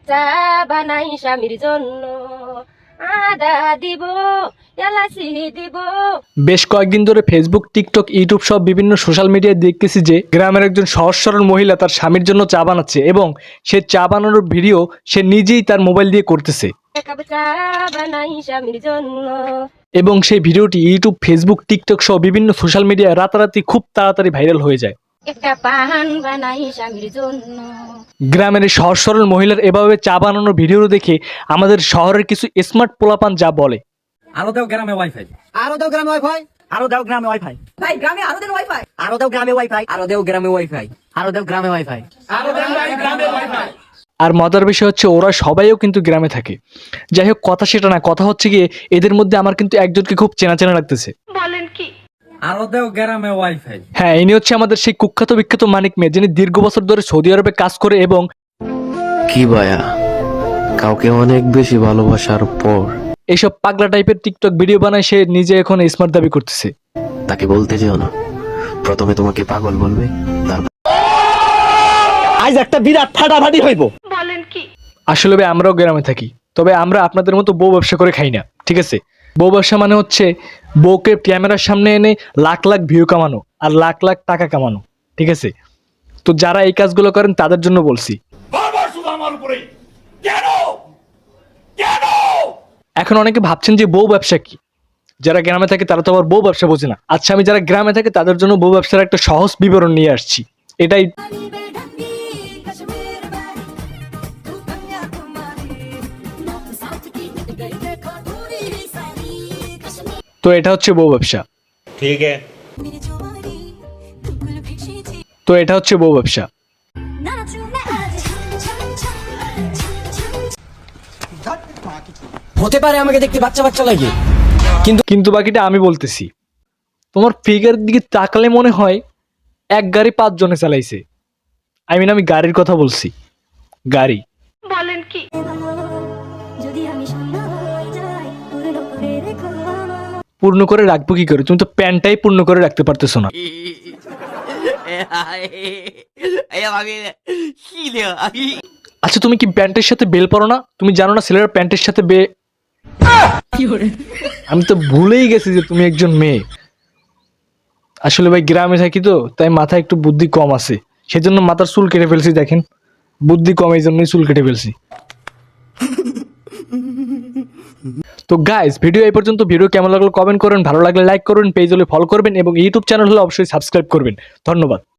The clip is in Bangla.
চা বানাই স্বামীর জন্য, আদা দিব, এলাচি দিব। বেশ কয়েকদিন ধরে ফেসবুক, টিকটক, ইউটিউব সব বিভিন্ন সোশ্যাল মিডিয়ায় দেখতেছি যে গ্রামের একজন সহজ সরল মহিলা তার স্বামীর জন্য চা বানাচ্ছে এবং সে চা বানানোর ভিডিও সে নিজেই তার মোবাইল দিয়ে করতেছে এক কাপ চা বানাই স্বামীর জন্য। এবং সেই ভিডিওটি ইউটিউব, ফেসবুক, টিকটক সহ বিভিন্ন সোশ্যাল মিডিয়ায় রাতারাতি খুব তাড়াতাড়ি ভাইরাল হয়ে যায়। একটা পান বানাই স্বামীর জন্য। গ্রামের এই সহজ সরল মহিলার এভাবে চা বানানোর ভিডিও দেখে আমাদের শহরের কিছু স্মার্ট পোলাপান যা বলে, আরো দাও গ্রামে ওয়াইফাই, আরো দাও গ্রামে ওয়াইফাই, আরো দাও গ্রামে ওয়াইফাই, ভাই গ্রামে আরো দেন ওয়াইফাই, আরো দাও গ্রামে ওয়াইফাই, আরো দেও গ্রামে ওয়াইফাই, আরো দেও গ্রামে ওয়াইফাই। আর মজার বিষয় হচ্ছে ওরা সবাইও কিন্তু গ্রামে থাকে। যাই হোক, কথা সেটা না, কথা হচ্ছে গিয়ে এদের মধ্যে আমার কিন্তু একজনকে খুব চেনা চেনা লাগতেছে। আরো দাও গ্রামে ওয়াইফাই। হ্যাঁ, ইনি হচ্ছে আমাদের সেই কুখ্যাত বিখ্যাত মানিক মেয়ে, যিনি দীর্ঘ বছর ধরে সৌদি আরবে কাজ করে এবং কি ভাইয়া, কাউকে অনেক বেশি ভালোবাসার পর এইসব পাগলা টাইপের টিকটক ভিডিও বানায় সে নিজে এখন স্মার্ট দাবি করতেছে। তাকে বলতে যেও না, প্রথমে তোমাকে পাগল বলবে, তারপর আজ একটা বিরাট ফাটাফাটি হইব। আসলে ভাই আমরাও গ্রামে থাকি, তবে আমরা আপনাদের মতো বউ ব্যবসা করে খাই না, ঠিক আছে? বউ ব্যবসা মানে হচ্ছে বউকে ক্যামেরার সামনে এনে লাখ লাখ ভিউ কামানো আর লাখ লাখ টাকা কামানো, ঠিক আছে? তো যারা এই কাজগুলো করেন তাদের জন্য বলছি। এখন অনেকে ভাবছেন যে বউ ব্যবসা কি, যারা গ্রামে থাকে তারা তো আবার বউ ব্যবসা বোঝে না। আচ্ছা, আমি যারা গ্রামে থাকে তাদের জন্য বউ ব্যবসার একটা সহজ বিবরণ নিয়ে আসছি। এটাই তো এটা হচ্ছে বউ ব্যবসা। ठीक है। তো এটা হচ্ছে বউ ব্যবসা। হতে পারে আমাকে দেখতে বাচ্চা বাচ্চা লাগে, কিন্তু বাকিটা আমি বলতেছি। তোমার ফিগার দিকে তাকালে মনে হয় এক গাড়ি 5 জনে চালাইছে। আমি গাড়ির কথা বলছি, গাড়ি। পূর্ণ করে রাখবো কি করে? তুমি তো প্যান্টটাই পূর্ণ করে রাখতে পারতেছো না। আচ্ছা, তুমি কি প্যান্টের সাথে বেল পরো না? তুমি জানো না ছেলেরা প্যান্টের সাথে আমি তো ভুলেই গেছি যে তুমি একজন মেয়ে। আসলে ভাই গ্রামে থাকি তো, তাই মাথায় একটু বুদ্ধি কম আছে, সেজন্য মাথার চুল কেটে ফেলছি। দেখেন, বুদ্ধি কম, এই জন্যই চুল কেটে ফেলছি। তো গাইস, ভিডিও এই পর্যন্ত। ভিডিও কেমন লাগলো কমেন্ট করুন, ভালো লাগলে লাইক করুন, পেজ হলে ফলো করবেন এবং ইউটিউব চ্যানেল হলে অবশ্যই সাবস্ক্রাইব করবেন। ধন্যবাদ।